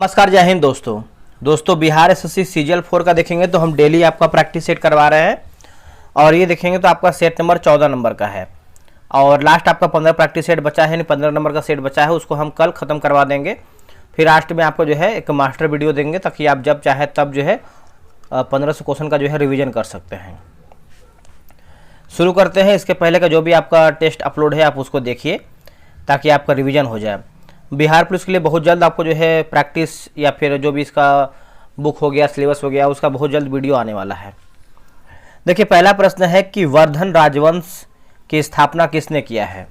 नमस्कार, जय हिंद दोस्तों बिहार एसएससी सीजीएल 4 का देखेंगे तो हम डेली आपका प्रैक्टिस सेट करवा रहे हैं। और ये देखेंगे तो आपका सेट नंबर 14 नंबर का है और लास्ट आपका 15 प्रैक्टिस सेट बचा है, यानी 15 नंबर का सेट बचा है, उसको हम कल ख़त्म करवा देंगे। फिर लास्ट में आपको जो है एक मास्टर वीडियो देंगे ताकि आप जब चाहे तब जो है 1500 क्वेश्चन का जो है रिविज़न कर सकते हैं। शुरू करते हैं। इसके पहले का जो भी आपका टेस्ट अपलोड है आप उसको देखिए ताकि आपका रिवीजन हो जाए। बिहार पुलिस के लिए बहुत जल्द आपको जो है प्रैक्टिस या फिर जो भी इसका बुक हो गया, सिलेबस हो गया, उसका बहुत जल्द वीडियो आने वाला है। देखिए, पहला प्रश्न है कि वर्धन राजवंश की स्थापना किसने किया है।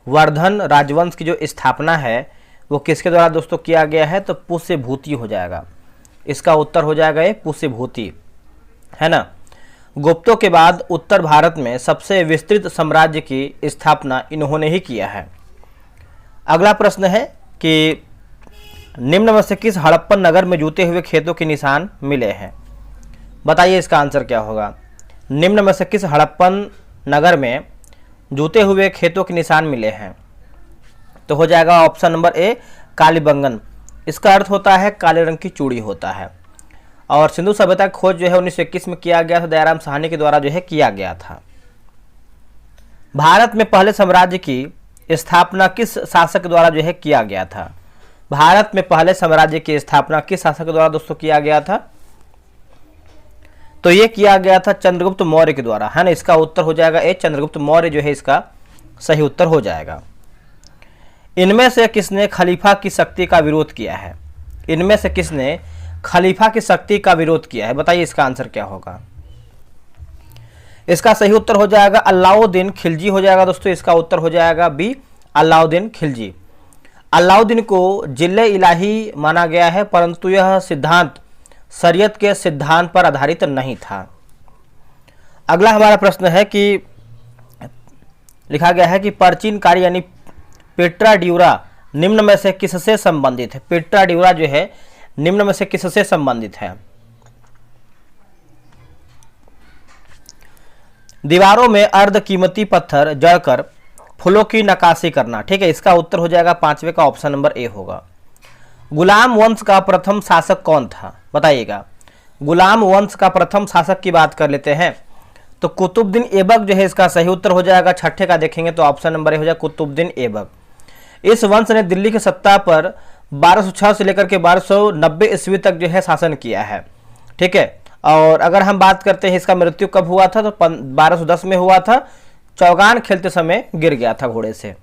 वर्धन राजवंश की जो स्थापना है वो किसके द्वारा दोस्तों किया गया है, तो पुष्यभूति हो जाएगा। इसका उत्तर हो जाएगा ये पुष्यभूति, है ना। गुप्तों के बाद उत्तर भारत में सबसे विस्तृत साम्राज्य की स्थापना इन्होंने ही किया है। अगला प्रश्न है कि निम्न में से किस हड़प्पन नगर में जूते हुए खेतों के निशान मिले हैं। बताइए इसका आंसर क्या होगा। निम्न में से किस हड़प्पन नगर में जूते हुए खेतों के निशान मिले हैं, तो हो जाएगा ऑप्शन नंबर ए कालीबंगन। इसका अर्थ होता है काले रंग की चूड़ी होता है। और सिंधु सभ्यता की खोज जो है 1921 में किया गया था, दयाराम साहनी के द्वारा जो है किया गया था। भारत में पहले साम्राज्य की स्थापना किस शासक द्वारा जो है किया गया था। भारत में पहले साम्राज्य की स्थापना किस शासक द्वारा दोस्तों किया गया था, तो ये किया गया था चंद्रगुप्त मौर्य के द्वारा, है ना। इसका उत्तर हो जाएगा ए चंद्रगुप्त मौर्य जो है इसका सही उत्तर हो जाएगा। इनमें से किसने खलीफा की शक्ति का विरोध किया है। इनमें से किसने खलीफा की शक्ति का विरोध किया है, बताइए इसका आंसर क्या होगा। इसका सही उत्तर हो जाएगा अलाउद्दीन खिलजी हो जाएगा दोस्तों। इसका उत्तर हो जाएगा बी अलाउद्दीन खिलजी। अलाउद्दीन को जिले इलाही माना गया है, परंतु यह सिद्धांत शरीयत के सिद्धांत पर आधारित नहीं था। अगला हमारा प्रश्न है कि लिखा गया है कि प्राचीन कार्य यानी पेट्रा ड्यूरा निम्न में से किससे संबंधित है। पेट्रा ड्यूरा जो है निम्न में से किससे संबंधित है। दीवारों में अर्ध कीमती पत्थर जड़कर फूलों की नक्काशी करना, ठीक है। इसका उत्तर हो जाएगा पांचवे का ऑप्शन नंबर ए होगा। गुलाम वंश का प्रथम शासक कौन था, बताइएगा। गुलाम वंश का प्रथम शासक की बात कर लेते हैं तो कुतुबुद्दीन ऐबक जो है इसका सही उत्तर हो जाएगा। छठे का देखेंगे तो ऑप्शन नंबर ए हो जाएगा कुतुबुद्दीन ऐबक। इस वंश ने दिल्ली की सत्ता पर 1206 से लेकर के 1290 ईस्वी तक जो है शासन किया है, ठीक है। और अगर हम बात करते हैं इसका मृत्यु कब हुआ था, तो 1210 में हुआ था। चौगान खेलते समय गिर गया था घोड़े से।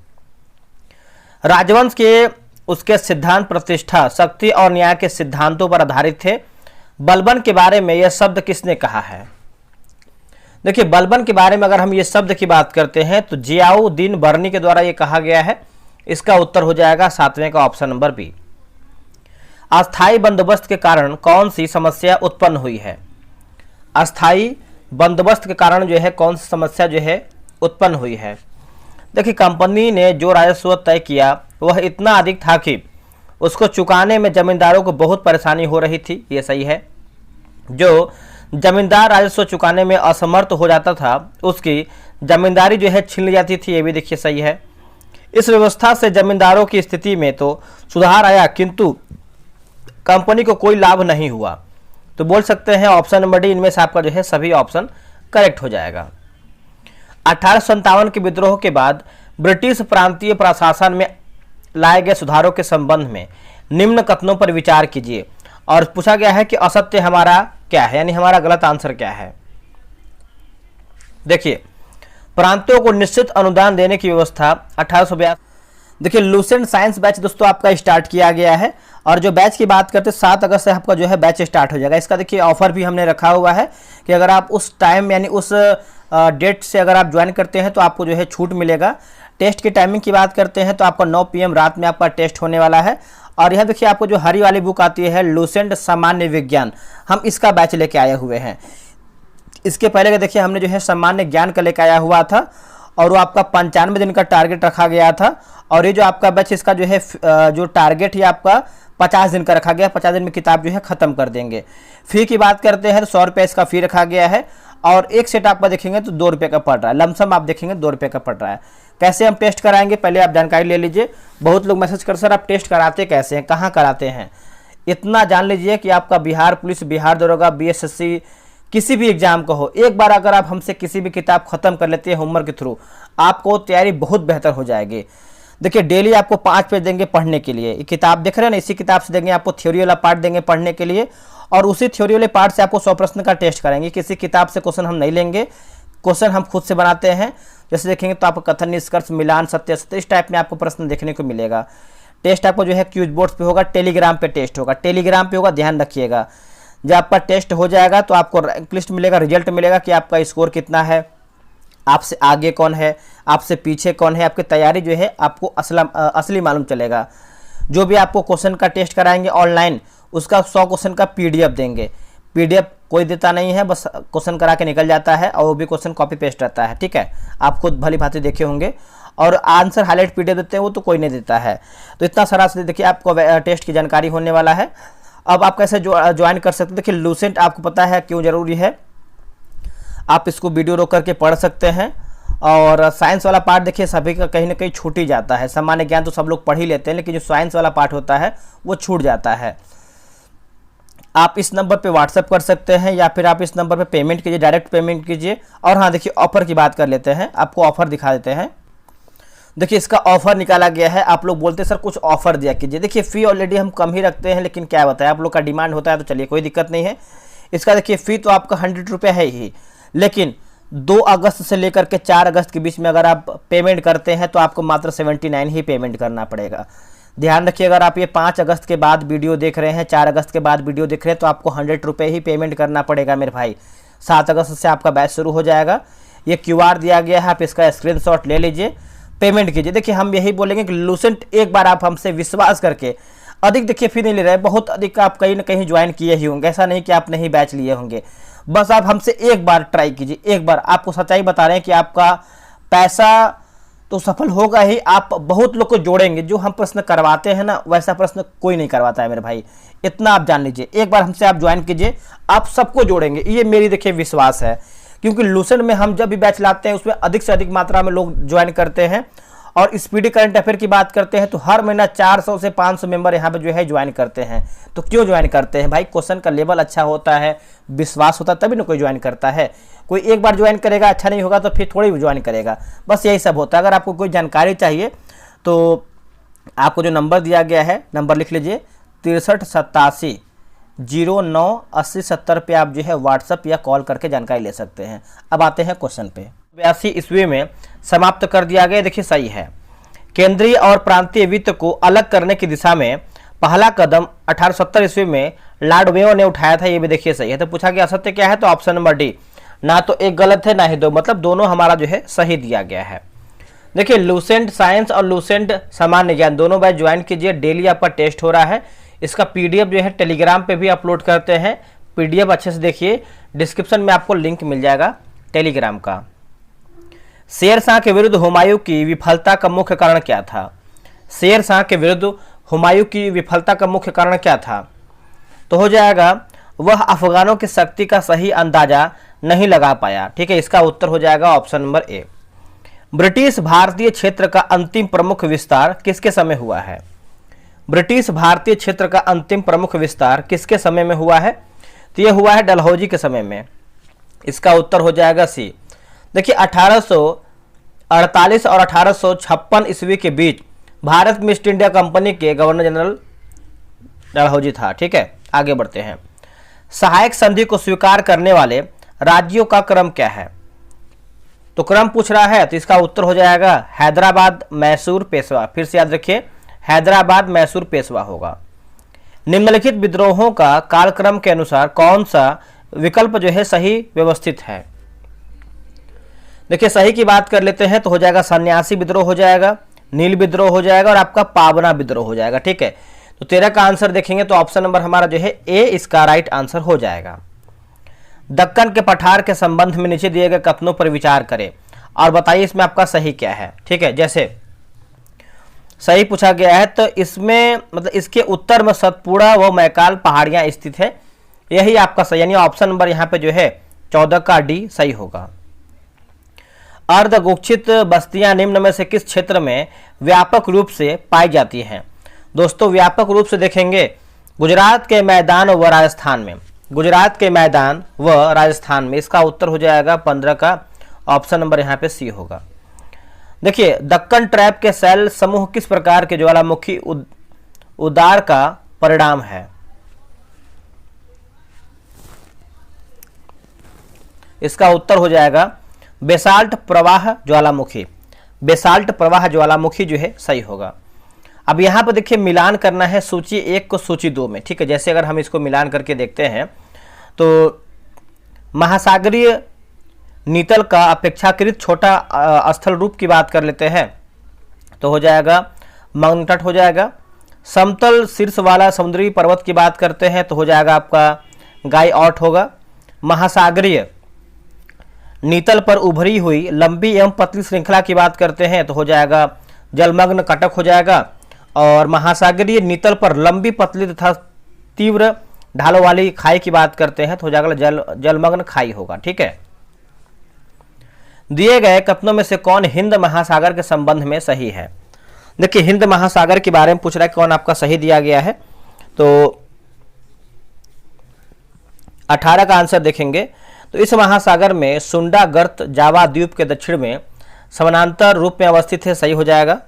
राजवंश के उसके सिद्धांत प्रतिष्ठा, शक्ति और न्याय के सिद्धांतों पर आधारित थे। बलबन के बारे में यह शब्द किसने कहा है। देखिए, बलबन के बारे में अगर हम ये शब्द की बात करते हैं तो जियाउद्दीन बर्नी के द्वारा ये कहा गया है। इसका उत्तर हो जाएगा सातवें का ऑप्शन नंबर बी। अस्थायी बंदोबस्त के कारण कौन सी समस्या उत्पन्न हुई है। अस्थायी बंदोबस्त के कारण जो है कौन सी समस्या जो है उत्पन्न हुई है। देखिए, कंपनी ने जो राजस्व तय किया वह इतना अधिक था कि उसको चुकाने में जमींदारों को बहुत परेशानी हो रही थी, ये सही है। जो जमींदार राजस्व चुकाने में असमर्थ हो जाता था उसकी जमींदारी जो है छीन ली जाती थी, ये भी देखिए सही है। इस व्यवस्था से जमींदारों की स्थिति में तो सुधार आया किंतु कंपनी को कोई लाभ नहीं हुआ। तो बोल सकते हैं ऑप्शन नंबर डी, इनमें से आपका जो है सभी ऑप्शन करेक्ट हो जाएगा। 1857 के विद्रोह के बाद ब्रिटिश प्रांतीय प्रशासन में लाए गए सुधारों के संबंध में निम्न कथनों पर विचार कीजिए। और पूछा गया है कि असत्य हमारा क्या है, यानी हमारा गलत आंसर क्या है। देखिए, प्रांतों को निश्चित अनुदान देने की व्यवस्था 1882। देखिए, लूसेंट साइंस बैच दोस्तों आपका स्टार्ट किया गया है और जो बैच की बात करते हैं 7 अगस्त से आपका जो है बैच स्टार्ट हो जाएगा। इसका देखिए ऑफर भी हमने रखा हुआ है कि अगर आप उस टाइम यानी उस डेट से अगर आप ज्वाइन करते हैं तो आपको जो है छूट मिलेगा। टेस्ट की टाइमिंग की बात करते हैं तो आपका 9 PM रात में आपका टेस्ट होने वाला है। और यह देखिए आपको जो हरी वाली बुक आती है लूसेंट सामान्य विज्ञान, हम इसका बैच लेके आए हुए हैं। इसके पहले का देखिए हमने जो है सामान्य ज्ञान का लेकर आया हुआ था और वो आपका 95 दिन का टारगेट रखा गया था। और ये जो आपका बैच इसका जो है जो टारगेट है आपका 50 दिन का रखा गया। 50 दिन में किताब जो है ख़त्म कर देंगे। फ़ी की बात करते हैं तो 100 रुपये इसका फ़ी रखा गया है और एक सेट आपका देखेंगे तो 2 रुपये का पड़ रहा है। लमसम आप देखेंगे 2 रुपये का पड़ रहा है। कैसे हम टेस्ट कराएंगे, पहले आप जानकारी ले लीजिए। बहुत लोग मैसेज कर सर आप टेस्ट कराते कैसे हैं, कहाँ कराते हैं। इतना जान लीजिए कि आपका बिहार पुलिस, बिहार दरोगा, बीएसएससी किसी भी एग्जाम का हो, एक बार अगर आप हमसे किसी भी किताब खत्म कर लेते हैं होमवर्क के थ्रू, आपको तैयारी बहुत बेहतर हो जाएगी। देखिए डेली आपको 5 पेज देंगे पढ़ने के लिए, ये किताब देख रहे हैं ना, इसी किताब से देंगे आपको थ्योरी वाला पार्ट देंगे पढ़ने के लिए, और उसी थ्योरी वाले पार्ट से आपको 100 प्रश्न का टेस्ट कराएंगे। किसी किताब से क्वेश्चन हम नहीं लेंगे, क्वेश्चन हम खुद से बनाते हैं। जैसे देखेंगे तो आपको कथन, निष्कर्ष, मिलान, सत्य असत्य, इस टाइप में आपको प्रश्न देखने को मिलेगा। टेस्ट आपको जो है क्यूज बोर्ड पे होगा, टेलीग्राम पे टेस्ट होगा, टेलीग्राम पे होगा, ध्यान रखिएगा। जब आपका टेस्ट हो जाएगा तो आपको रैंक लिस्ट मिलेगा, रिजल्ट मिलेगा कि आपका स्कोर कितना है, आपसे आगे कौन है, आपसे पीछे कौन है, आपकी तैयारी जो है आपको असली मालूम चलेगा। जो भी आपको क्वेश्चन का टेस्ट कराएंगे ऑनलाइन, उसका 100 क्वेश्चन का पीडीएफ देंगे। पीडीएफ कोई देता नहीं है, बस क्वेश्चन करा के निकल जाता है, और वो भी क्वेश्चन कॉपी पेस्ट रहता है, ठीक है। आप खुद भली भांति देखे होंगे। और आंसर हाईलाइट पीडीएफ देते हैं, वो तो कोई नहीं देता है। तो इतना सारा से देखिए आपको टेस्ट की जानकारी होने वाला है। अब आप कैसे ज्वाइन कर सकते हैं, देखिए लूसेंट आपको पता है क्यों जरूरी है, आप इसको वीडियो रोक करके पढ़ सकते हैं। और साइंस वाला पार्ट देखिए सभी का कहीं ना कहीं छूट ही जाता है। सामान्य ज्ञान तो सब लोग पढ़ ही लेते हैं, लेकिन जो साइंस वाला पार्ट होता है वो छूट जाता है। आप इस नंबर पे व्हाट्सएप कर सकते हैं, या फिर आप इस नंबर पे पेमेंट कीजिए, डायरेक्ट पेमेंट कीजिए। और हाँ देखिए ऑफर की बात कर लेते हैं, आपको ऑफर दिखा देते हैं। देखिए इसका ऑफर निकाला गया है। आप लोग बोलते हैं सर कुछ ऑफर दिया कीजिए। देखिए फ़ी ऑलरेडी हम कम ही रखते हैं, लेकिन क्या बताएं, आप लोग का डिमांड होता है तो चलिए कोई दिक्कत नहीं है। इसका देखिए फ़ी तो आपका 100 रुपये है ही, लेकिन 2 अगस्त से लेकर के 4 अगस्त के बीच में अगर आप पेमेंट करते हैं तो आपको मात्र 79 ही पेमेंट करना पड़ेगा। ध्यान रखिए, अगर आप ये 5 अगस्त के बाद वीडियो देख रहे हैं, 4 अगस्त के बाद वीडियो देख रहे हैं, तो आपको 100 रुपये ही पेमेंट करना पड़ेगा मेरे भाई। 7 अगस्त से आपका बैच शुरू हो जाएगा। ये QR दिया गया है, आप इसका स्क्रीनशॉट ले लीजिए, पेमेंट कीजिए। देखिए हम यही बोलेंगे कि लूसेंट एक बार आप हमसे विश्वास करके, अधिक देखिए फी नहीं ले रहे हैं, बहुत अधिक आप कहीं ना कहीं ज्वाइन किए ही होंगे, ऐसा नहीं कि आप नहीं बैच लिए होंगे। बस आप हमसे एक बार ट्राई कीजिए, एक बार। आपको सच्चाई बता रहे हैं कि आपका पैसा तो सफल होगा ही, आप बहुत लोग को जोड़ेंगे। जो हम प्रश्न करवाते हैं ना, वैसा प्रश्न कोई नहीं करवाता है मेरे भाई, इतना आप जान लीजिए। एक बार हमसे आप ज्वाइन कीजिए, आप सबको जोड़ेंगे, ये मेरी देखिए विश्वास है। क्योंकि लूसेंट में हम जब भी बैच लाते हैं उसमें अधिक से अधिक मात्रा में लोग ज्वाइन करते हैं। और स्पीडी करंट अफेयर की बात करते हैं तो हर महीना 400 से 500 मेंबर यहाँ पे जो है ज्वाइन करते हैं। तो क्यों ज्वाइन करते हैं भाई? क्वेश्चन का लेवल अच्छा होता है, विश्वास होता है, तभी ना कोई ज्वाइन करता है। कोई एक बार ज्वाइन करेगा, अच्छा नहीं होगा तो फिर थोड़ी ज्वाइन करेगा। बस यही सब होता है। अगर आपको कोई जानकारी चाहिए तो आपको जो नंबर दिया गया है, नंबर लिख लीजिए 6387098070 पे आप जो है व्हाट्सअप या कॉल करके जानकारी ले सकते हैं। अब आते हैं क्वेश्चन पे। 82 ईस्वी में समाप्त कर दिया गया, देखिए सही है। केंद्रीय और प्रांतीय वित्त को अलग करने की दिशा में पहला कदम 1870 ईस्वी में लॉर्ड मेयो ने उठाया था, ये भी देखिए सही है। तो पूछा गया असत्य क्या है, तो ऑप्शन नंबर डी, ना तो एक गलत है ना ही 2, मतलब दोनों हमारा जो है सही दिया गया है। देखिए लूसेंट साइंस और लूसेंट सामान्य ज्ञान दोनों बैच ज्वाइन कीजिए, डेली आपका टेस्ट हो रहा है। इसका पीडीएफ जो है टेलीग्राम पे भी अपलोड करते हैं, पीडीएफ अच्छे से देखिए, डिस्क्रिप्शन में आपको लिंक मिल जाएगा टेलीग्राम का। शेर शाह के विरुद्ध हुमायूं की विफलता का मुख्य कारण क्या था? शेर शाह के विरुद्ध हुमायूं की विफलता का मुख्य कारण क्या था? तो हो जाएगा वह अफगानों की शक्ति का सही अंदाजा नहीं लगा पाया। ठीक है, इसका उत्तर हो जाएगा ऑप्शन नंबर ए। ब्रिटिश भारतीय क्षेत्र का अंतिम प्रमुख विस्तार किसके समय हुआ है? ब्रिटिश भारतीय क्षेत्र का अंतिम प्रमुख विस्तार किसके समय में हुआ है? तो यह हुआ है डलहौजी के समय में। इसका उत्तर हो जाएगा सी। देखिए 1848 और 1856 ईस्वी के बीच भारत में ईस्ट इंडिया कंपनी के गवर्नर जनरल डलहौजी था। ठीक है, आगे बढ़ते हैं। सहायक संधि को स्वीकार करने वाले राज्यों का क्रम क्या है? तो क्रम पूछ रहा है, तो इसका उत्तर हो जाएगा हैदराबाद, मैसूर, पेशवा। फिर से याद रखिए, हैदराबाद, मैसूर, पेशवा होगा। निम्नलिखित विद्रोहों का कालक्रम के अनुसार कौन सा विकल्प जो है सही व्यवस्थित है? देखिए सही की बात कर लेते हैं तो हो जाएगा सन्यासी विद्रोह हो जाएगा, नील विद्रोह हो जाएगा और आपका पावना विद्रोह हो जाएगा। ठीक है, तो 13 का आंसर देखेंगे तो ऑप्शन नंबर हमारा जो है ए इसका राइट आंसर हो जाएगा। दक्कन के पठार के संबंध में नीचे दिए गए कथनों पर विचार करें और बताइए इसमें आपका सही क्या है। ठीक है, जैसे सही पूछा गया है तो इसमें मतलब इसके उत्तर में सतपुड़ा व मैकाल पहाड़ियां स्थित है, यही आपका सही, यानी ऑप्शन नंबर यहाँ पे जो है 14 का डी सही होगा। अर्धगुच्छित बस्तियां निम्न में से किस क्षेत्र में व्यापक रूप से पाई जाती हैं? दोस्तों व्यापक रूप से देखेंगे गुजरात के मैदान व राजस्थान में, गुजरात के मैदान व राजस्थान में, इसका उत्तर हो जाएगा 15 का ऑप्शन नंबर यहाँ पे सी होगा। देखिए, दक्कन ट्रैप के सेल समूह किस प्रकार के ज्वालामुखी उदार का परिणाम है? इसका उत्तर हो जाएगा बेसाल्ट प्रवाह ज्वालामुखी। बेसाल्ट प्रवाह ज्वालामुखी जो है सही होगा। अब यहाँ पर देखिए मिलान करना है सूची 1 को सूची 2 में, ठीक है। जैसे अगर हम इसको मिलान करके देखते हैं तो महासागरीय नीतल का अपेक्षाकृत छोटा स्थल रूप की बात कर लेते हैं तो हो जाएगा मग्न तट हो जाएगा। समतल शीर्ष वाला समुद्री पर्वत की बात करते हैं तो हो जाएगा आपका गाई ऑट होगा। महासागरीय नीतल पर उभरी हुई लंबी एवं पतली श्रृंखला की बात करते हैं तो हो जाएगा जलमग्न कटक हो जाएगा। और महासागरीय नीतल पर लंबी पतली तथा तीव्र ढालों वाली खाई की बात करते हैं तो हो जाएगा जलमग्न खाई होगा, ठीक है। दिए गए कथनों में से कौन हिंद महासागर के संबंध में सही है? देखिए, हिंद महासागर के बारे में पूछ रहा है कौन आपका सही दिया गया है, तो 18 का आंसर देखेंगे तो इस महासागर में सुंडा गर्त जावा द्वीप के दक्षिण में समानांतर रूप में अवस्थित है, सही हो जाएगा।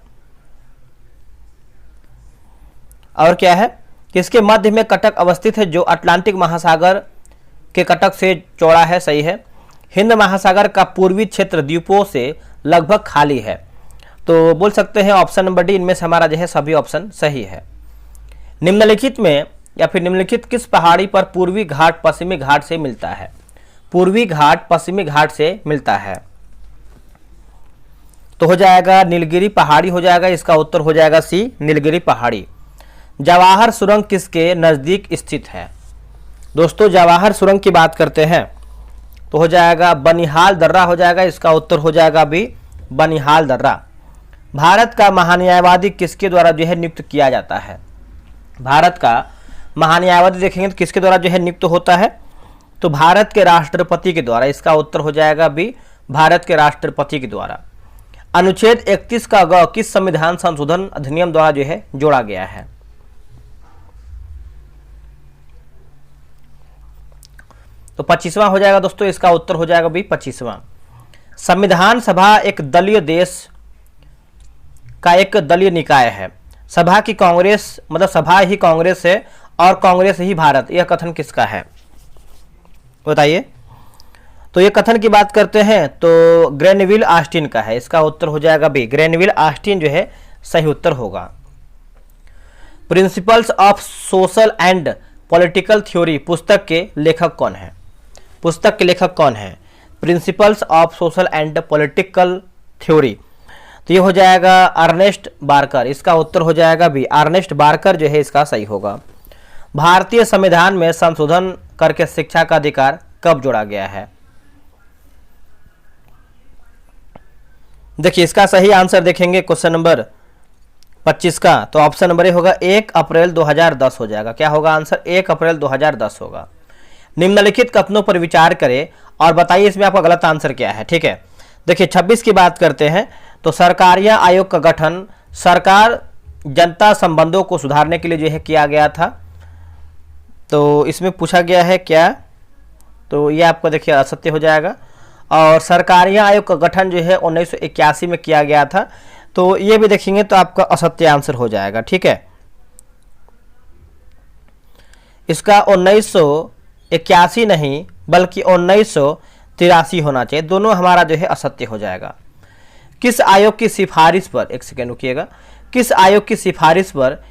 और क्या है कि इसके मध्य में कटक अवस्थित है जो अटलांटिक महासागर के कटक से चौड़ा है, सही है। हिंद महासागर का पूर्वी क्षेत्र द्वीपों से लगभग खाली है, तो बोल सकते हैं ऑप्शन नंबर डी, इनमें से हमारा जो है सभी ऑप्शन सही है। निम्नलिखित में या फिर निम्नलिखित किस पहाड़ी पर पूर्वी घाट पश्चिमी घाट से मिलता है? पूर्वी घाट पश्चिमी घाट से मिलता है तो हो जाएगा नीलगिरी पहाड़ी हो जाएगा। इसका उत्तर हो जाएगा सी, नीलगिरी पहाड़ी। जवाहर सुरंग किसके नजदीक स्थित है? दोस्तों, जवाहर सुरंग की बात करते हैं तो हो जाएगा बनिहाल दर्रा हो जाएगा। इसका उत्तर हो जाएगा भी बनिहाल दर्रा। भारत का महान्यायवादी किसके द्वारा जो है नियुक्त किया जाता है? भारत का महान्यायवादी देखेंगे तो किसके द्वारा जो है नियुक्त होता है? तो भारत के राष्ट्रपति के द्वारा। इसका उत्तर हो जाएगा भी भारत के राष्ट्रपति के द्वारा। अनुच्छेद 31 का ग किस संविधान संशोधन अधिनियम द्वारा जो है जोड़ा गया है? तो 25वां हो जाएगा दोस्तों। इसका उत्तर हो जाएगा भी 25वां। संविधान सभा एक दलीय देश का एक दलीय निकाय है। सभा की कांग्रेस मतलब सभा ही कांग्रेस है और कांग्रेस ही भारत, यह कथन किसका है बताइए? तो ये कथन की बात करते हैं तो ग्रेनविल ऑस्टिन का है। इसका उत्तर हो जाएगा बी, ग्रेनविल ऑस्टिन जो है सही उत्तर होगा। Principles of social and political theory पुस्तक के लेखक कौन है? पुस्तक के लेखक कौन है? Principles of social and political theory, तो ये हो जाएगा अर्नेस्ट बार्कर। इसका उत्तर हो जाएगा बी, अर्नेस्ट बार्कर जो है इसका सही होगा। भारतीय संविधान में संशोधन करके शिक्षा का अधिकार कब जोड़ा गया है? देखिए, इसका सही आंसर देखेंगे क्वेश्चन नंबर 25 का, तो ऑप्शन नंबर ए होगा 1 अप्रैल 2010 हो जाएगा। क्या होगा आंसर? 1 अप्रैल 2010 होगा। निम्नलिखित कथनों पर विचार करें और बताइए इसमें आपका गलत आंसर क्या है, ठीक है। देखिए, 26 की बात करते हैं तो सरकारिया आयोग का गठन सरकार जनता संबंधों को सुधारने के लिए जो है किया गया था, तो इसमें पूछा गया है क्या, तो ये आपको देखिए असत्य हो जाएगा। और सरकारिया आयोग का गठन जो है 1981 में किया गया था, तो ये भी देखेंगे तो आपका असत्य आंसर हो जाएगा, ठीक है। इसका 1981 नहीं बल्कि 1983 होना चाहिए, दोनों हमारा जो है असत्य हो जाएगा। किस आयोग की सिफारिश पर, एक सेकेंड रुकिएगा, किस आयोग की सिफारिश पर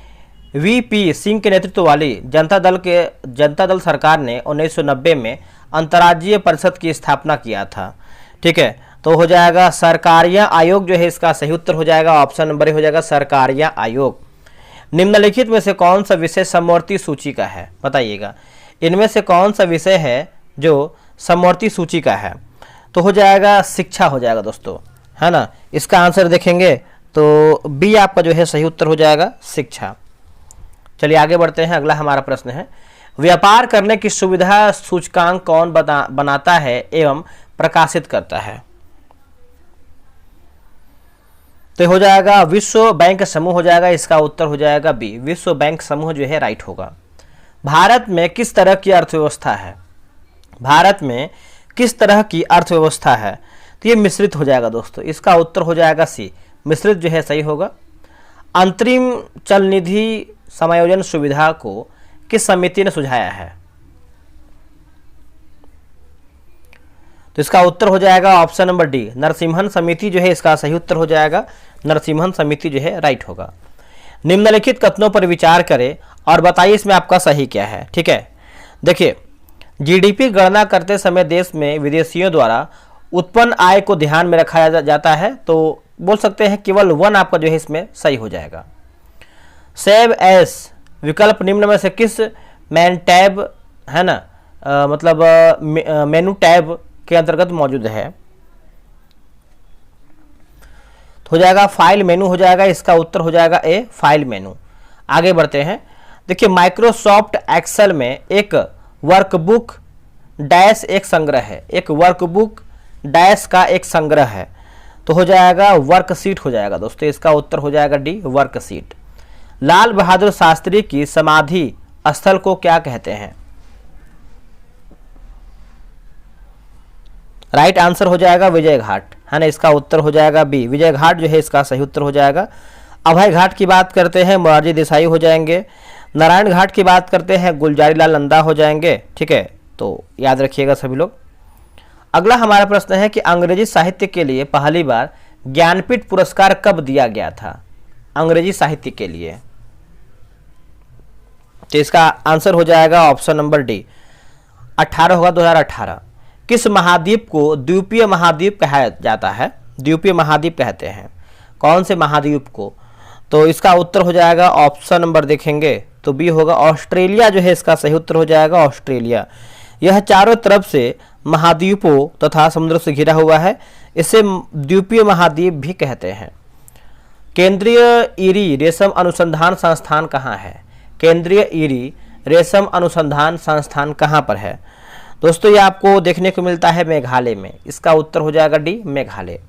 वीपी सिंह के नेतृत्व वाली जनता दल सरकार ने 1990 में अंतर्राज्यीय परिषद की स्थापना किया था, ठीक है। तो हो जाएगा सरकारिया आयोग जो है इसका सही उत्तर हो जाएगा, ऑप्शन नंबर ए हो जाएगा सरकारिया आयोग। निम्नलिखित में से कौन सा विषय समवर्ती सूची का है बताइएगा? इनमें से कौन सा विषय है जो समवर्ती सूची का है? तो हो जाएगा शिक्षा हो जाएगा दोस्तों, है ना। इसका आंसर देखेंगे तो बी आपका जो है सही उत्तर हो जाएगा, शिक्षा। चलिए आगे बढ़ते हैं। अगला हमारा प्रश्न है, व्यापार करने की सुविधा सूचकांक कौन बनाता है एवं प्रकाशित करता है? तो हो जाएगा विश्व बैंक समूह हो जाएगा। इसका उत्तर हो जाएगा बी, विश्व बैंक समूह जो है राइट होगा। भारत में किस तरह की अर्थव्यवस्था है? भारत में किस तरह की अर्थव्यवस्था है? तो ये मिश्रित हो जाएगा दोस्तों, इसका उत्तर हो जाएगा सी, मिश्रित जो है सही होगा। अंतरिम चल निधि समायोजन सुविधा को किस समिति ने सुझाया है? तो इसका उत्तर हो जाएगा ऑप्शन नंबर डी, नरसिम्हन समिति जो है इसका सही उत्तर हो जाएगा। नरसिम्हन समिति जो है राइट होगा। निम्नलिखित कथनों पर विचार करें और बताइए इसमें आपका सही क्या है। ठीक है, देखिए जीडीपी गणना करते समय देश में विदेशियों द्वारा उत्पन्न आय को ध्यान में रखा जाता है, तो बोल सकते हैं केवल 1 आपका जो है इसमें सही हो जाएगा। सेव एस विकल्प निम्न में से किस मेन टैब है ना, मतलब मेनू टैब के अंतर्गत मौजूद है? तो हो जाएगा फाइल मेनू हो जाएगा, इसका उत्तर हो जाएगा ए, फाइल मेनू। आगे बढ़ते हैं। देखिए माइक्रोसॉफ्ट एक्सेल में एक वर्कबुक डैश एक संग्रह है, एक वर्कबुक डैश का एक संग्रह है, तो हो जाएगा वर्कशीट हो जाएगा दोस्तों, इसका उत्तर हो जाएगा डी, वर्कशीट। लाल बहादुर शास्त्री की समाधि स्थल को क्या कहते हैं? राइट आंसर हो जाएगा विजय घाट, है ना, इसका उत्तर हो जाएगा बी, विजय घाट जो है इसका सही उत्तर हो जाएगा। अभय घाट की बात करते हैं मोरारजी देसाई हो जाएंगे। नारायण घाट की बात करते हैं गुलजारी लाल नंदा हो जाएंगे। ठीक है, तो याद रखिएगा सभी लोग। अगला हमारा प्रश्न है कि अंग्रेजी साहित्य के लिए पहली बार ज्ञानपीठ पुरस्कार कब दिया गया था? अंग्रेजी साहित्य के लिए, तो इसका आंसर हो जाएगा ऑप्शन नंबर डी, 18 होगा, 2018। किस महाद्वीप को द्वीपीय महाद्वीप कहा जाता है? द्वीपीय महाद्वीप कहते हैं, कौन से महाद्वीप को? तो इसका उत्तर हो जाएगा ऑप्शन नंबर देखेंगे तो बी होगा, ऑस्ट्रेलिया जो है इसका सही उत्तर हो जाएगा, ऑस्ट्रेलिया। यह चारों तरफ से महाद्वीपों तथा समुद्र से घिरा हुआ है, इसे द्वीपीय महाद्वीप भी कहते हैं। केंद्रीय ईरी रेशम अनुसंधान संस्थान कहाँ है? केंद्रीय ईरी रेशम अनुसंधान संस्थान कहाँ पर है? दोस्तों ये आपको देखने को मिलता है मेघालय में, इसका उत्तर हो जाएगा डी, मेघालय।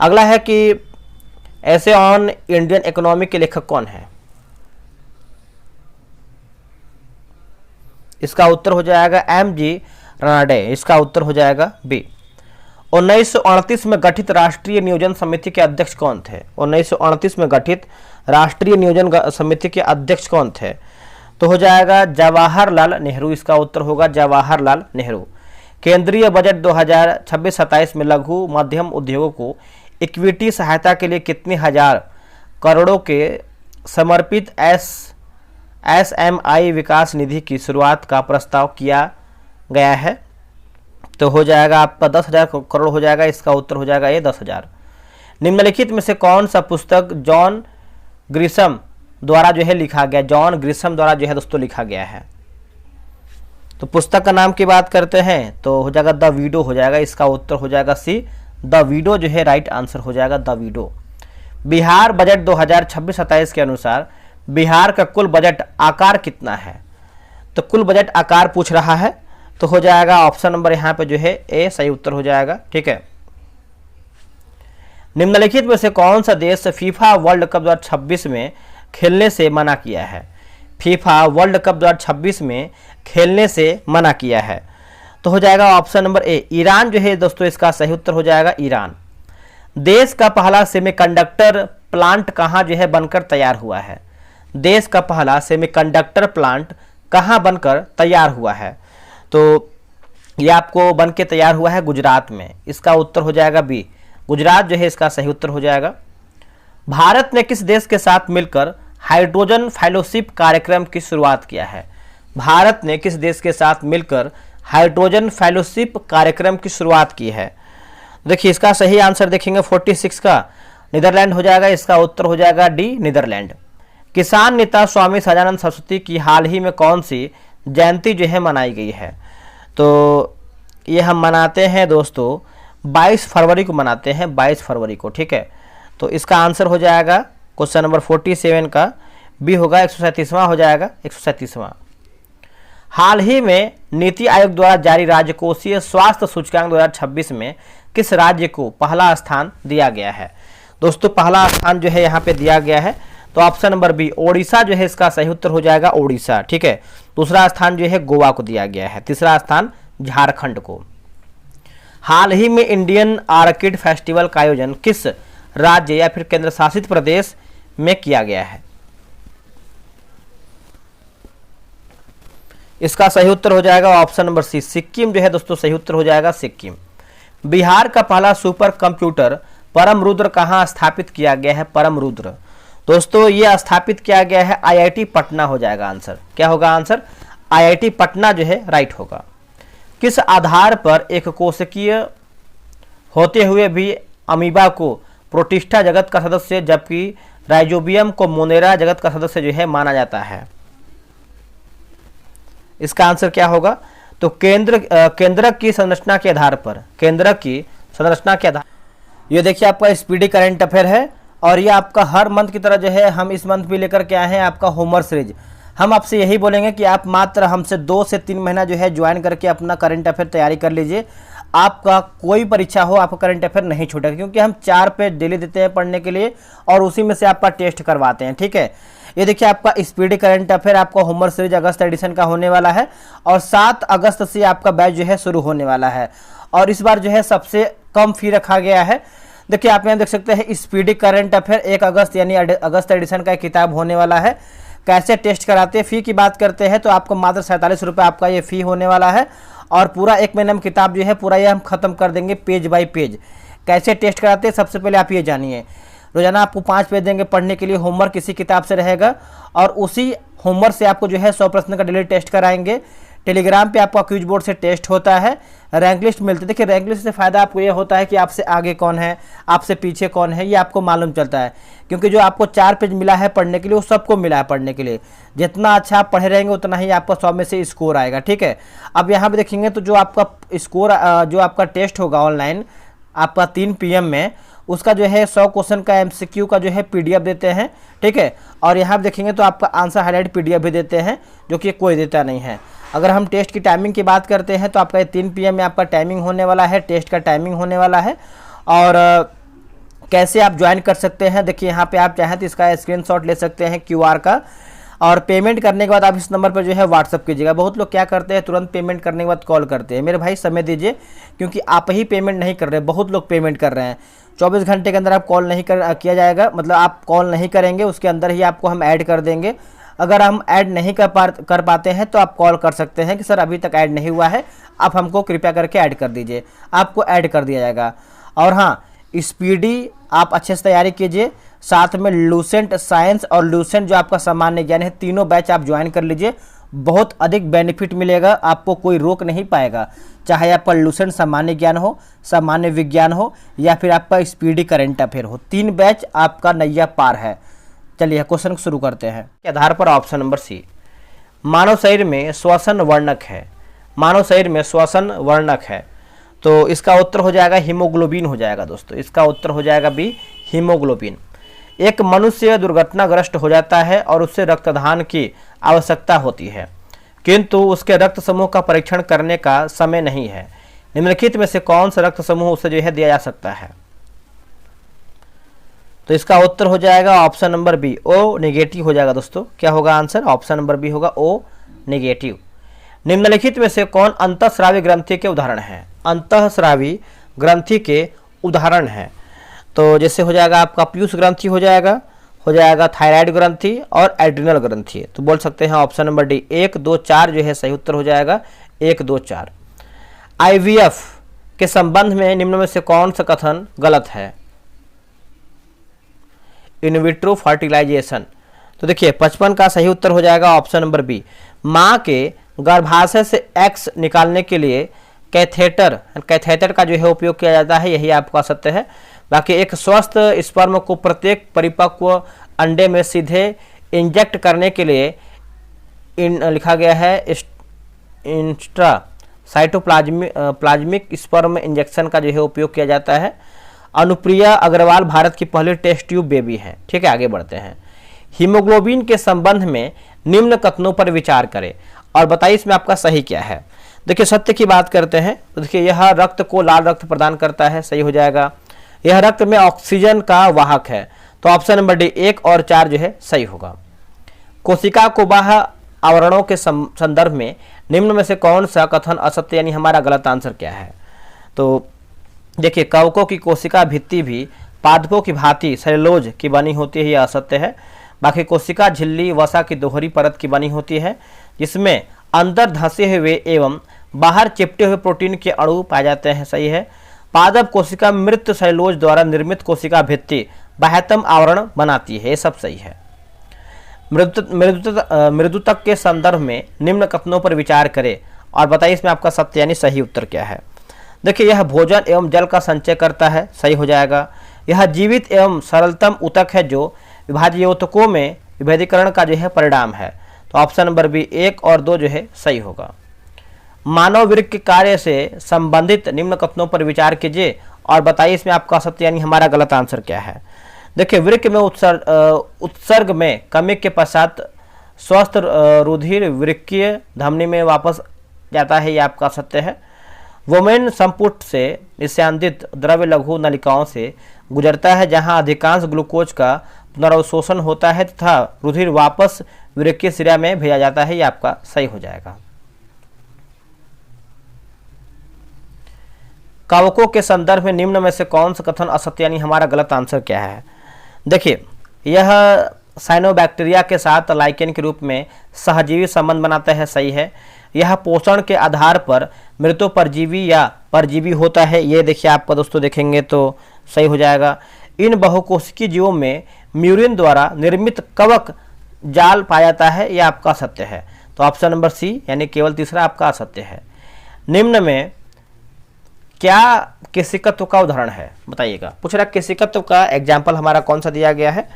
अगला है कि ऐसे ऑन इंडियन इकोनॉमी के लेखक कौन है? इसका उत्तर हो जाएगा एम.जी. रानडे, इसका उत्तर हो जाएगा बी। 1938 में गठित राष्ट्रीय नियोजन समिति के अध्यक्ष कौन थे? 1938 में गठित राष्ट्रीय नियोजन समिति के अध्यक्ष कौन थे? तो हो जाएगा जवाहरलाल नेहरू, इसका उत्तर होगा जवाहरलाल नेहरू। केंद्रीय बजट 2026-27 में लघु मध्यम उद्योगों को इक्विटी सहायता के लिए कितने हजार करोड़ों के समर्पित एसएमई विकास निधि की शुरुआत का प्रस्ताव किया गया है? तो हो जाएगा आपका 10,000 करोड़ हो जाएगा, इसका उत्तर हो जाएगा ये 10,000। निम्नलिखित में से कौन सा पुस्तक जॉन ग्रिशम द्वारा जो है लिखा गया? जॉन ग्रिशम द्वारा जो है दोस्तों लिखा गया है। तो पुस्तक का नाम की बात करते हैं तो हो जाएगा द विडो हो जाएगा, इसका उत्तर हो जाएगा सी, द विडो जो है राइट आंसर हो जाएगा द विडो। बिहार बजट 2026-27 के अनुसार बिहार का कुल बजट आकार कितना है? तो कुल बजट आकार पूछ रहा है, तो हो जाएगा ऑप्शन नंबर यहाँ पे जो है ए सही उत्तर हो जाएगा। ठीक है, निम्नलिखित में से कौन सा देश फीफा वर्ल्ड कप 2026 में खेलने से मना किया है? फीफा वर्ल्ड कप 2026 में खेलने से मना किया है, तो हो जाएगा ऑप्शन नंबर ए, ईरान जो है दोस्तों इसका सही उत्तर हो जाएगा ईरान। देश का पहला सेमीकंडक्टर प्लांट कहाँ जो है बनकर तैयार हुआ है? देश का पहला सेमीकंडक्टर प्लांट कहाँ बनकर तैयार हुआ है? तो ये आपको बन के तैयार हुआ है गुजरात में, इसका उत्तर हो जाएगा बी, गुजरात जो है इसका सही उत्तर हो जाएगा। भारत ने किस देश के साथ मिलकर हाइड्रोजन फेलोशिप कार्यक्रम की शुरुआत किया है? भारत ने किस देश के साथ मिलकर हाइड्रोजन फेलोशिप कार्यक्रम की शुरुआत की है? देखिए इसका सही आंसर देखेंगे 46 का नीदरलैंड हो जाएगा, इसका उत्तर हो जाएगा डी, नीदरलैंड। किसान नेता स्वामी सदानंद सरस्वती की हाल ही में कौन सी जयंती जो है मनाई गई है? तो ये हम मनाते हैं दोस्तों 22 फरवरी को मनाते हैं, 22 फरवरी को। ठीक है, तो इसका आंसर हो जाएगा क्वेश्चन नंबर 47 का बी होगा, 137वां हो जाएगा, 137वां। हाल ही में नीति आयोग द्वारा जारी राजकोषीय स्वास्थ्य सूचकांक 2026 में किस राज्य को पहला स्थान दिया गया है? दोस्तों पहला स्थान जो है यहाँ पे दिया गया है, तो ऑप्शन नंबर बी ओडिशा जो है इसका सही उत्तर हो जाएगा, ओडिशा। ठीक है, दूसरा स्थान जो है गोवा को दिया गया है, तीसरा स्थान झारखंड को। हाल ही में इंडियन आर्किड फेस्टिवल का आयोजन किस राज्य या फिर केंद्र शासित प्रदेश में किया गया है? इसका सही उत्तर हो जाएगा ऑप्शन नंबर सी, सिक्किम जो है दोस्तों सही उत्तर हो जाएगा, सिक्किम। बिहार का पहला सुपर कंप्यूटर परम रुद्र कहाँ स्थापित किया गया है? परम रुद्र दोस्तों ये स्थापित किया गया है आईआईटी पटना हो जाएगा आंसर। क्या होगा आंसर? आईआईटी पटना जो है राइट होगा। किस आधार पर एक कोशिकीय होते हुए भी अमीबा को प्रोटिस्टा जगत का सदस्य जबकि राइजोबियम को मोनेरा जगत का सदस्य जो है माना जाता है? इसका आंसर क्या होगा? तो केंद्रक की संरचना के आधार पर, केंद्रक की संरचना के आधार। ये देखिए आपका स्पीडी करंट अफेयर है और ये आपका हर मंथ की तरह जो है हम इस मंथ भी लेकर के आए हैं आपका होमवर्क सीरीज। हम आपसे यही बोलेंगे कि आप मात्र हमसे 2 से 3 महीना जो है ज्वाइन करके अपना करंट अफेयर तैयारी कर लीजिए। आपका कोई परीक्षा हो आपका करंट अफेयर नहीं छूटेगा, क्योंकि हम 4 पेज डेली देते हैं पढ़ने के लिए और उसी में से आपका टेस्ट करवाते हैं। ठीक है, ये देखिए आपका स्पीडी करंट अफेयर आपका होमवर्क सीरीज अगस्त एडिशन का होने वाला है और 7 अगस्त से आपका बैच जो है शुरू होने वाला है और इस बार जो है सबसे कम फी रखा गया है। देखिए आप यहाँ देख सकते हैं स्पीडी करंट अफेयर 1 अगस्त यानी अगस्त एडिशन का एक किताब होने वाला है। कैसे टेस्ट कराते हैं, फी की बात करते हैं तो आपको मात्र 47 रुपये आपका ये फी होने वाला है और पूरा 1 महीने में किताब जो है पूरा ये हम खत्म कर देंगे पेज बाय पेज। कैसे टेस्ट कराते हैं सबसे पहले आप ये जानिए। रोजाना आपको 5 पेज देंगे पढ़ने के लिए, होमवर्क इसी किताब से रहेगा और उसी होमवर्क से आपको जो है 100 प्रश्न का डेली टेस्ट कराएंगे। टेलीग्राम पे आपका क्विज बोर्ड से टेस्ट होता है, रैंक लिस्ट मिलती है। देखिए रैंक लिस्ट से फ़ायदा आपको ये होता है कि आपसे आगे कौन है, आपसे पीछे कौन है, ये आपको मालूम चलता है, क्योंकि जो आपको 4 पेज मिला है पढ़ने के लिए वो सबको मिला है पढ़ने के लिए। जितना अच्छा आप पढ़े रहेंगे उतना ही आपका 100 में से स्कोर आएगा। ठीक है, अब यहाँ पे देखेंगे तो जो आपका स्कोर जो आपका टेस्ट होगा ऑनलाइन आपका 3 PM में, उसका जो है 100 क्वेश्चन का MCQ का जो है PDF देते हैं। ठीक है, और यहाँ पे देखेंगे तो आपका आंसर हाईलाइट PDF भी देते हैं, जो कि कोई देता नहीं है। अगर हम टेस्ट की टाइमिंग की बात करते हैं तो आपका ये 3 PM में आपका टाइमिंग होने वाला है, टेस्ट का टाइमिंग होने वाला है। और कैसे आप ज्वाइन कर सकते हैं, देखिए यहाँ पे आप चाहें तो इसका स्क्रीनशॉट ले सकते हैं QR का और पेमेंट करने के बाद आप इस नंबर पर जो है व्हाट्सअप कीजिएगा। बहुत लोग क्या करते हैं तुरंत पेमेंट करने के बाद कॉल करते हैं। मेरे भाई समय दीजिए, क्योंकि आप ही पेमेंट नहीं कर रहे, बहुत लोग पेमेंट कर रहे हैं। 24 घंटे के अंदर आप कॉल नहीं किया जाएगा, मतलब आप कॉल नहीं करेंगे उसके अंदर ही आपको हम ऐड कर देंगे। अगर हम ऐड नहीं कर पाते हैं तो आप कॉल कर सकते हैं कि सर अभी तक ऐड नहीं हुआ है, आप हमको कृपया करके ऐड कर दीजिए, आपको ऐड कर दिया जाएगा। और हाँ, स्पीडी आप अच्छे से तैयारी कीजिए, साथ में लूसेंट साइंस और लूसेंट जो आपका सामान्य ज्ञान है, तीनों बैच आप ज्वाइन कर लीजिए। बहुत अधिक बेनिफिट मिलेगा, आपको कोई रोक नहीं पाएगा, चाहे आपका लूसेंट सामान्य ज्ञान हो, सामान्य विज्ञान हो या फिर आपका स्पीडी करंट अफेयर हो, 3 बैच आपका नैया पार है। चलिए क्वेश्चन शुरू करते हैं। के आधार पर ऑप्शन नंबर सी, मानव शरीर में श्वसन वर्णक है, मानव शरीर में श्वसन वर्णक है, तो इसका उत्तर हो जाएगा हीमोग्लोबिन हो जाएगा दोस्तों। इसका उत्तर हो जाएगा बी, हीमोग्लोबिन। एक मनुष्य दुर्घटनाग्रस्त हो जाता है और उससे रक्तदान की आवश्यकता होती है, किंतु उसके रक्त समूह का परीक्षण करने का समय नहीं है। निम्नलिखित में से कौन सा रक्त समूह उसे जो है दिया जा सकता है? तो इसका उत्तर हो जाएगा option number B, O negative हो जाएगा दोस्तों। क्या होगा आंसर? ऑप्शन नंबर बी होगा ओ नेगेटिव। निम्नलिखित में से कौन अंतःस्रावी ग्रंथि के उदाहरण हैं? अंतःस्रावी ग्रंथि के उदाहरण हैं तो जैसे हो जाएगा आपका पीयूष ग्रंथि हो जाएगा थायराइड ग्रंथि और एड्रिनल ग्रंथि। तो बोल सकते हैं ऑप्शन नंबर डी 1, 2, 4 जो है सही उत्तर हो जाएगा 1, 2, 4। IVF के संबंध में निम्न में से कौन सा कथन गलत है? In vitro fertilisation. तो देखिए 55 का सही उत्तर हो जाएगा ऑप्शन नंबर बी, माँ के गर्भाशय से एक्स निकालने के लिए कैथेटर का जो है उपयोग किया जाता है, यही आपका सत्य है। बाकी एक स्वस्थ स्पर्म को प्रत्येक परिपक्व अंडे में सीधे इंजेक्ट करने के लिए लिखा गया है इंस्ट्रा साइटोप्लाज्मिक स्पर्म इंजेक्शन का जो है उपयोग किया जाता है। अनुप्रिया अग्रवाल भारत की पहली टेस्ट ट्यूब बेबी है। ठीक है, आगे बढ़ते हैं। हीमोग्लोबिन के संबंध में निम्न कथनों पर विचार करें और बताइए इसमें आपका सही क्या है। देखिए सत्य की बात करते हैं तो देखिए यह रक्त को लाल रक्त प्रदान करता है, सही हो जाएगा। यह रक्त में ऑक्सीजन का वाहक है, तो ऑप्शन नंबर डी 1 और 4 जो है सही होगा। कोशिका को बाह्य आवरणों के संदर्भ में निम्न में से कौन सा कथन असत्य, यानी हमारा गलत आंसर क्या है। तो देखिए, कवकों की कोशिका भित्ति भी पादपों की भांति सेलुलोज की बनी होती है, यह असत्य है। बाकी कोशिका झिल्ली वसा की दोहरी परत की बनी होती है, जिसमें अंदर धंसे हुए एवं बाहर चिपटे हुए प्रोटीन के अणु पाए जाते हैं, सही है। पादप कोशिका मृत सेलुलोज द्वारा निर्मित कोशिका भित्ति बाह्यतम आवरण बनाती है, ये सब सही है। मृदुतक के संदर्भ में निम्न कथनों पर विचार करें और बताइए इसमें आपका सत्य यानी सही उत्तर क्या है। देखिए, यह भोजन एवं जल का संचय करता है, सही हो जाएगा। यह जीवित एवं सरलतम ऊतक है जो विभाज्य ऊतकों में विभेदीकरण का जो है परिणाम है। तो ऑप्शन नंबर बी 1 और 2 जो है सही होगा। मानव वृक्क के कार्य से संबंधित निम्न कथनों पर विचार कीजिए और बताइए इसमें आपका सत्य यानी हमारा गलत आंसर क्या है। देखिए, वृक्क में उत्सर्ग में कमी के पश्चात स्वस्थ रुधिर वृक्कीय धमनी में वापस जाता है, ये आपका सत्य है। वोमेन संपुट से निस्यंदित द्रव्य लघु नलिकाओं से गुजरता है, जहां अधिकांश ग्लूकोज का पुनर्अवशोषण होता है तथा रुधिर वापस वृक्कीय शिरा में भेजा जाता है, ये आपका सही हो जाएगा। कवकों के संदर्भ में निम्न में से कौन सा कथन असत्य यानी हमारा गलत आंसर क्या है। देखिए, यह साइनोबैक्टीरिया के साथ लाइकेन के रूप में सहजीवी संबंध बनाता है, सही है। यह पोषण के आधार पर मृतो परजीवी या परजीवी होता है, ये देखिए आपका दोस्तों देखेंगे तो सही हो जाएगा। इन बहुकोशिकीय जीवों में म्यूरिन द्वारा निर्मित कवक जाल पाया जाता है, यह आपका सत्य है। तो ऑप्शन नंबर सी यानी केवल तीसरा आपका असत्य है। निम्न में क्या केशिकत्व का उदाहरण है, बताइएगा। पूछ रहा केशिकत्व का एग्जाम्पल हमारा कौन सा दिया गया है।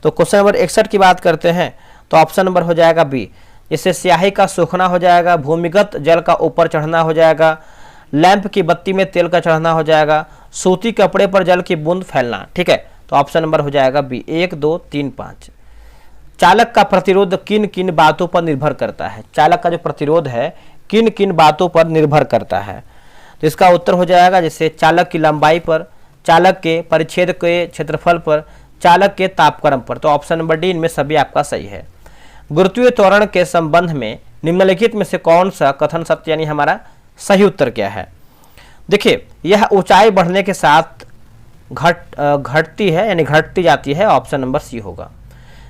तो क्वेश्चन नंबर 61 की बात करते हैं तो ऑप्शन नंबर हो जाएगा बी। इससे स्याही का सूखना हो जाएगा, भूमिगत जल का ऊपर चढ़ना हो जाएगा, लैंप की बत्ती में तेल का चढ़ना हो जाएगा, सूती कपड़े पर जल की बूंद फैलना, ठीक है। तो ऑप्शन नंबर हो जाएगा बी 1, 2, 3, 5। चालक का प्रतिरोध किन किन बातों पर निर्भर करता है। चालक का जो प्रतिरोध है किन किन बातों पर निर्भर करता है। तो इसका उत्तर हो जाएगा जैसे चालक की लंबाई पर, चालक के परिच्छेद के क्षेत्रफल पर, चालक के तापक्रम पर। तो ऑप्शन नंबर डी इनमें सभी आपका सही है। गुरुत्वीय त्वरण के संबंध में निम्नलिखित में से कौन सा कथन सत्य यानी हमारा सही उत्तर क्या है। देखिए, यह ऊंचाई बढ़ने के साथ घटती है यानी घटती जाती है, ऑप्शन नंबर सी होगा।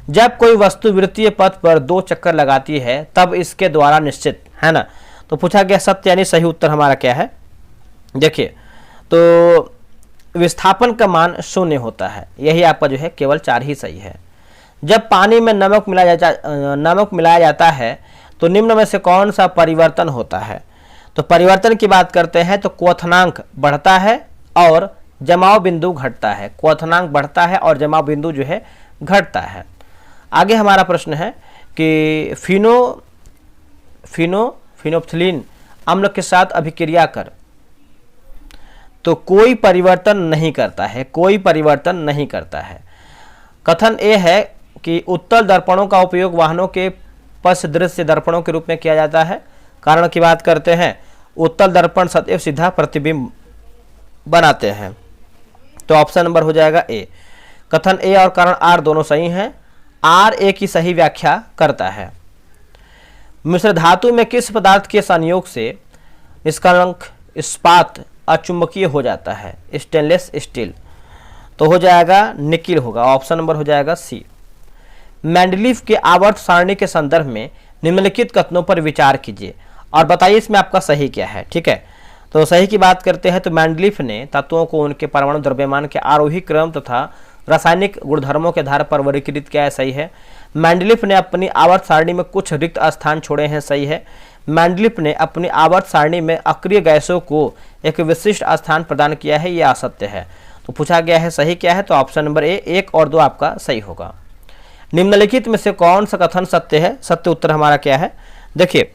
जब कोई वस्तु वृत्तीय पथ पर 2 चक्कर लगाती है तब इसके द्वारा निश्चित है ना। तो पूछा गया सत्य यानी सही उत्तर हमारा क्या है। देखिए, तो विस्थापन का मान 0 होता है, यही आपका जो है केवल 4 ही सही है। जब पानी में नमक मिलाया जाता है तो निम्न में से कौन सा परिवर्तन होता है। तो परिवर्तन की बात करते हैं तो क्वथनांक बढ़ता है और जमाव बिंदु घटता है। क्वथनांक बढ़ता है और जमाव बिंदु जो है घटता है। आगे हमारा प्रश्न है कि फिनोप्थिलीन अम्ल के साथ अभिक्रिया कर तो कोई परिवर्तन नहीं करता है, कोई परिवर्तन नहीं करता है। कथन ए है कि उत्तल दर्पणों का उपयोग वाहनों के पश्च दृश्य दर्पणों के रूप में किया जाता है। कारण की बात करते हैं, उत्तल दर्पण सदैव सीधा प्रतिबिंब बनाते हैं। तो ऑप्शन नंबर हो जाएगा ए। कथन ए और कारण आर दोनों सही हैं। आर ए की सही व्याख्या करता है। मिश्र धातु में किस पदार्थ के संयोग से निष्कलंक इस्पात अचुंबकीय हो जाता है। Stainless steel. तो हो जाएगा निकिल होगा, ऑप्शन नंबर हो जाएगा सी। मेंडलीफ के आवर्त सारणी के संदर्भ में निम्नलिखित कथनों पर विचार कीजिए और बताइए इसमें आपका सही क्या है। ठीक है, तो सही की बात करते हैं तो मेंडलीफ ने तत्वों को उनके परमाणु द्रव्यमान के आरोही क्रम तथा रासायनिक गुणधर्मों के आधार पर वर्गीकृत किया है, सही है। मेंडलीफ ने अपनी आवर्त सारणी में कुछ रिक्त स्थान छोड़े हैं, सही है। मेंडलीफ ने अपनी आवर्त सारणी में अक्रिय गैसों को एक विशिष्ट स्थान प्रदान किया है, यह असत्य है। तो पूछा गया है सही क्या है, तो ऑप्शन नंबर ए 1 और 2 आपका सही होगा। निम्नलिखित में से कौन सा कथन सत्य है, सत्य उत्तर हमारा क्या है। देखिए,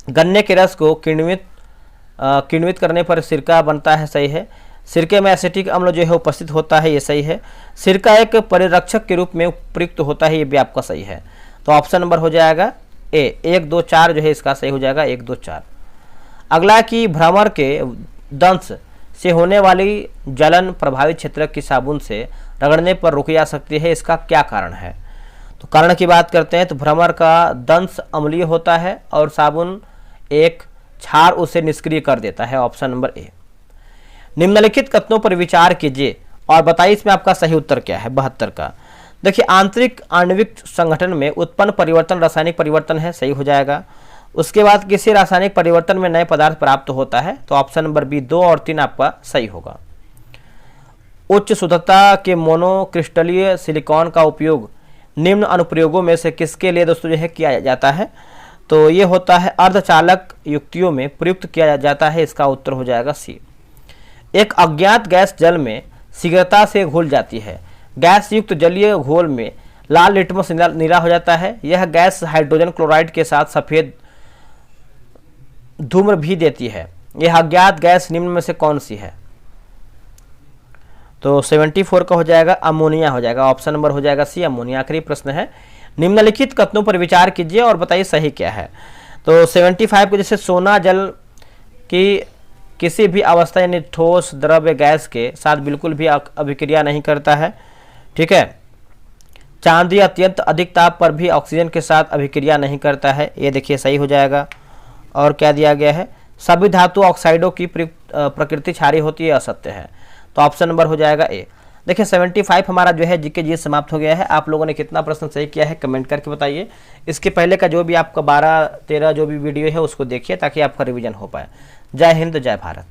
गन्ने के रस को किण्वित करने पर सिरका बनता है, सही है। सिरके में एसिटिक अम्ल जो है उपस्थित होता है, ये सही है। सिरका एक परिरक्षक के रूप में प्रयुक्त होता है, ये भी आपका सही है। तो ऑप्शन नंबर हो जाएगा ए 1, 2, 4 जो है इसका सही हो जाएगा 1, 2, 4। अगला कि भ्रमर के दंश से होने वाली जलन प्रभावित क्षेत्र की साबुन से रगड़ने पर रोकी जा सकती है, इसका क्या कारण है? तो कारण की बात करते हैं तो भ्रमर का दंश अम्लीय होता है और साबुन एक क्षार उसे निष्क्रिय कर देता है। Option number A. निम्नलिखित कथनों पर विचार कीजिए और बताइए इसमें आपका सही उत्तर क्या है। 72 का देखिए, आंतरिक आणविक संगठन में उत्पन्न परिवर्तन रासायनिक परिवर्तन है, सही हो जाएगा। उसके बाद किसी रासायनिक परिवर्तन में नए पदार्थ प्राप्त होता है, तो ऑप्शन नंबर बी 2 और 3 आपका सही होगा। उच्च शुद्धता के मोनोक्रिस्टलीय सिलिकॉन का उपयोग निम्न अनुप्रयोगों में से किसके लिए दोस्तों जो है किया जाता है? तो ये होता है अर्धचालक युक्तियों में प्रयुक्त किया जाता है, इसका उत्तर हो जाएगा सी। एक अज्ञात गैस जल में शीघ्रता से घुल जाती है। गैस युक्त जलीय घोल में लाल लिटमस नीला हो जाता है। यह गैस हाइड्रोजन क्लोराइड के साथ सफेद धूम्र भी देती है। यह अज्ञात गैस निम्न में से कौन सी है? तो 74 का हो जाएगा अमोनिया हो जाएगा। ऑप्शन नंबर हो जाएगा सी अमोनिया। आखिरी प्रश्न है, निम्नलिखित कथनों पर विचार कीजिए और बताइए सही क्या है। तो 75 को जैसे सोना जल की किसी भी अवस्था यानी ठोस द्रव्य गैस के साथ बिल्कुल भी अभिक्रिया नहीं करता है, ठीक है। चांदी अत्यंत अधिक ताप पर भी ऑक्सीजन के साथ अभिक्रिया नहीं करता है, ये देखिए सही हो जाएगा। और क्या दिया गया है, सभी धातु ऑक्साइडों की प्रकृति क्षारीय होती है, असत्य है। तो ऑप्शन नंबर हो जाएगा ए। देखिए 75 हमारा जो है जीके जी समाप्त हो गया है। आप लोगों ने कितना प्रश्न सही किया है कमेंट करके बताइए। इसके पहले का जो भी आपका 12-13 जो भी वीडियो है उसको देखिए ताकि आपका रिवीजन हो पाए। जय हिंद, जय भारत।